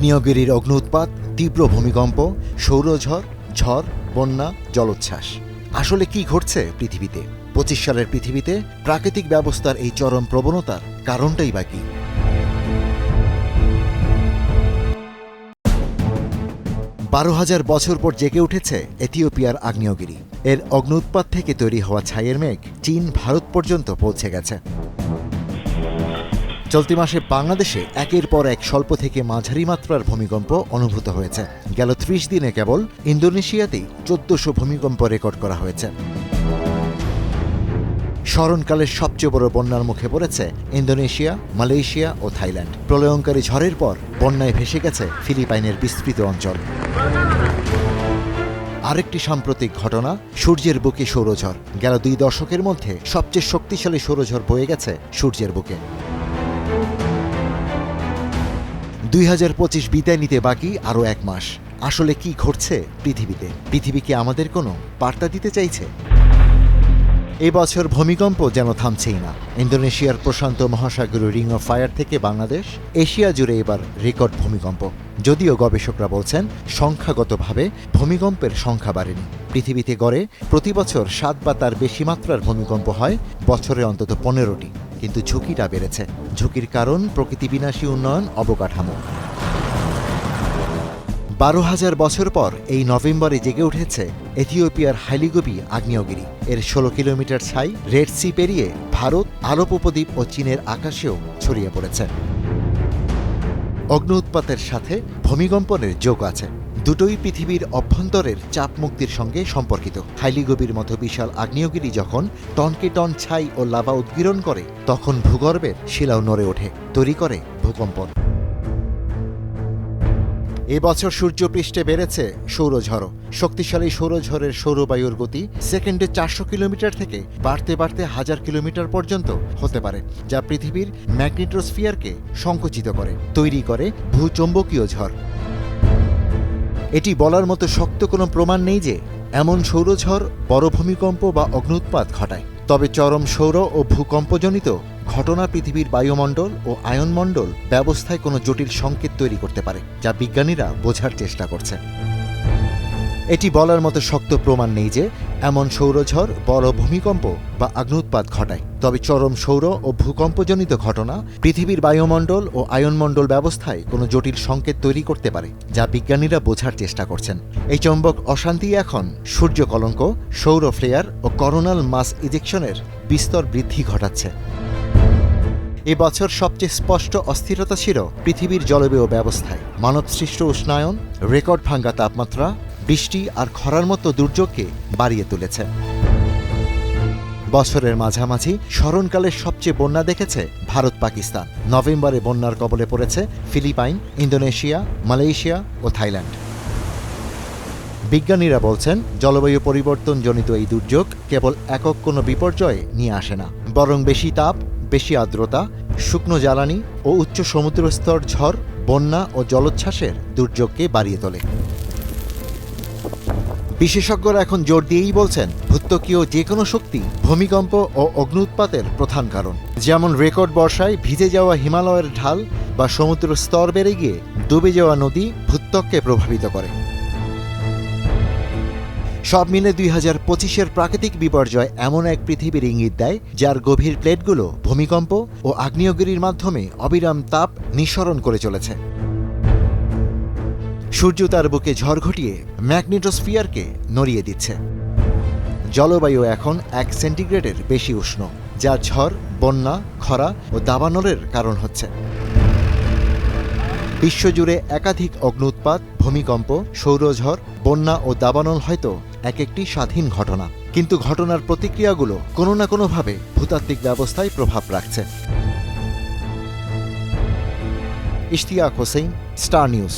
আগ্নেয়গিরির অগ্নি উৎপাত, তীব্র ভূমিকম্প, সৌরঝড়, ঝড়, বন্যা, জলোচ্ছ্বাস। আসলে কি ঘটছে পৃথিবীতে? ২৫ সালের পৃথিবীতে প্রাকৃতিক ব্যবস্থার এই চরম প্রবণতার কারণটাই বা কি? ১২,০০০ বছর পর জেগে উঠেছে এথিওপিয়ার আগ্নেয়গিরি। এর অগ্নি উৎপাত থেকে তৈরি হওয়া ছাইয়ের মেঘ চীন, ভারত পর্যন্ত পৌঁছে গেছে। চলতি মাসে বাংলাদেশে একের পর এক স্বল্প থেকে মাঝারি মাত্রার ভূমিকম্প অনুভূত হয়েছে। গেল ৩০ দিনে কেবল ইন্দোনেশিয়াতেই ১৪০০ ভূমিকম্প রেকর্ড করা হয়েছে। স্মরণকালের সবচেয়ে বড় বন্যার মুখে পড়েছে ইন্দোনেশিয়া, মালয়েশিয়া ও থাইল্যান্ড। প্রলয়ঙ্কারী ঝড়ের পর বন্যায় ভেসে গেছে ফিলিপাইনের বিস্তৃত অঞ্চল। আরেকটি সাম্প্রতিক ঘটনা, সূর্যের বুকে সৌরঝড়। গেল ২ দশকের মধ্যে সবচেয়ে শক্তিশালী সৌরঝড় বয়ে গেছে সূর্যের বুকে। ২০২৫ বিদায় নিতে বাকি আরও ১ মাস। আসলে কি ঘটছে পৃথিবীতে? পৃথিবী কি আমাদের কোনো বার্তা দিতে চাইছে? এবছর ভূমিকম্প যেন থামছেই না। ইন্দোনেশিয়ার প্রশান্ত মহাসাগরীয় রিং অফ ফায়ার থেকে বাংলাদেশ, এশিয়া জুড়ে এবার রেকর্ড ভূমিকম্প। যদিও গবেষকরা বলছেন সংখ্যাগতভাবে ভূমিকম্পের সংখ্যা বাড়েনি। পৃথিবীতে গড়ে প্রতি বছর ৭ বা তার বেশি মাত্রার ভূমিকম্প হয়, বছরে অন্তত ১৫টি। কিন্তু ঝুঁকিটা বেড়েছে। ঝুঁকির কারণ প্রকৃতিবিনাশী উন্নয়ন, অবকাঠামো। ১২,০০০ বছর পর এই নভেম্বরে জেগে উঠেছে এথিওপিয়ার হাইলিগোবি আগ্নেয়গিরি। এর ১৬ কিলোমিটার ছাই রেড সি পেরিয়ে ভারত, আরব উপদ্বীপ ও চীনের আকাশেও ছড়িয়ে পড়েছে। অগ্নি উৎপাতের সাথে ভূমিকম্পনের যোগ আছে। দুটোই পৃথিবীর অভ্যন্তরের চাপ মুক্তির সঙ্গে সম্পর্কিত। হাইলিগোবির মতো বিশাল আগ্নেয়গিরি যখন টনকে টন ছাই ও লাভা উদ্গীরণ করে, তখন ভূগর্ভের শিলাও নড়ে ওঠে, তৈরি করে ভূকম্পন। এবছর সূর্যপৃষ্ঠে বেড়েছে সৌরঝড়। শক্তিশালী সৌরঝড়ের সৌরবায়ুর গতি সেকেন্ডে ৪০০ কিলোমিটার থেকে বাড়তে বাড়তে ১০০০ কিলোমিটার পর্যন্ত হতে পারে, যা পৃথিবীর ম্যাগনেটোস্ফিয়ারকে সংকুচিত করে, তৈরি করে ভূচৌম্বকীয় ঝড়। এটি বলার মতো শক্ত কোনো প্রমাণ নেই যে এমন সৌরঝড় বড় ভূমিকম্প বা অগ্ন্যুৎপাত ঘটায়। তবে চরম সৌর ও ভূকম্পজনিত ঘটনা পৃথিবীর বায়ুমণ্ডল ও আয়নমণ্ডল ব্যবস্থায় কোনো জটিল সংকেত তৈরি করতে পারে, যা বিজ্ঞানীরা বোঝার চেষ্টা করছে। এটি বলার মতো শক্ত প্রমাণ নেই যে এমন সৌরঝড় বড় ভূমিকম্প বা অগ্ন্যুৎপাত ঘটায়। তবে চরম সৌর ও ভূকম্পজনিত ঘটনা পৃথিবীর বায়ুমণ্ডল ও আয়নমণ্ডল ব্যবস্থায় কোনো জটিল সংকেত তৈরি করতে পারে, যা বিজ্ঞানীরা বোঝার চেষ্টা করছেন। এই চৌম্বক অশান্তি এখন সূর্য কলঙ্ক, সৌর ফ্লেয়ার ও করোনাল মাস ইজেকশনের বিস্তর বৃদ্ধি ঘটাচ্ছে। এবছর সবচেয়ে স্পষ্ট অস্থিরতা ছিল পৃথিবীর জলবায়ু ব্যবস্থায়। মানবসৃষ্ট উষ্ণায়ন, রেকর্ড ভাঙ্গা তাপমাত্রা, বৃষ্টি আর খরার মতো দুর্যোগকে বাড়িয়ে তুলেছে। বছরের মাঝামাঝি স্মরণকালের সবচেয়ে বন্যা দেখেছে ভারত, পাকিস্তান। নভেম্বরে বন্যার কবলে পড়েছে ফিলিপাইন, ইন্দোনেশিয়া, মালয়েশিয়া ও থাইল্যান্ড। বিজ্ঞানীরা বলছেন, জলবায়ু পরিবর্তনজনিত এই দুর্যোগ কেবল একক কোনো বিপর্যয় নিয়ে আসে না, বরং বেশি তাপ, বেশি আর্দ্রতা, শুকনো জ্বালানি ও উচ্চ সমুদ্রস্তর ঝড়, বন্যা ও জলোচ্ছ্বাসের দুর্যোগকে বাড়িয়ে তোলে। বিশেষজ্ঞরা এখন জোর দিয়েই বলছেন, ভূত্বকীয় যে কোনো শক্তি ভূমিকম্প ও অগ্ন্যুৎপাতের প্রধান কারণ। যেমন রেকর্ড বর্ষায় ভিজে যাওয়া হিমালয়ের ঢাল বা সমুদ্র স্তর বেড়ে গিয়ে ডুবে যাওয়া নদী ভূত্বককে প্রভাবিত করে। সব মিলে ২০২৫-এর প্রাকৃতিক বিপর্যয় এমন এক পৃথিবীর ইঙ্গিত দেয়, যার গভীর প্লেটগুলো ভূমিকম্প ও আগ্নেয়গিরির মাধ্যমে অবিরাম তাপ নিঃসরণ করে চলেছে। সূর্য তার বুকে ঝড় ঘটিয়ে ম্যাগনেটোস্ফিয়ারকে নড়িয়ে দিচ্ছে। জলবায়ু এখন ১ সেন্টিগ্রেডের বেশি উষ্ণ, যা ঝড়, বন্যা, খরা ও দাবানলের কারণ হচ্ছে। বিশ্বজুড়ে একাধিক অগ্ন্যুৎপাত, ভূমিকম্প, সৌরঝড়, বন্যা ও দাবানল হয়তো এক একটি স্বাধীন ঘটনা, কিন্তু ঘটনার প্রতিক্রিয়াগুলো কোনো না কোনোভাবে ভূতাত্ত্বিক ব্যবস্থায় প্রভাব রাখছে। Ishtiaq Hossain, star news.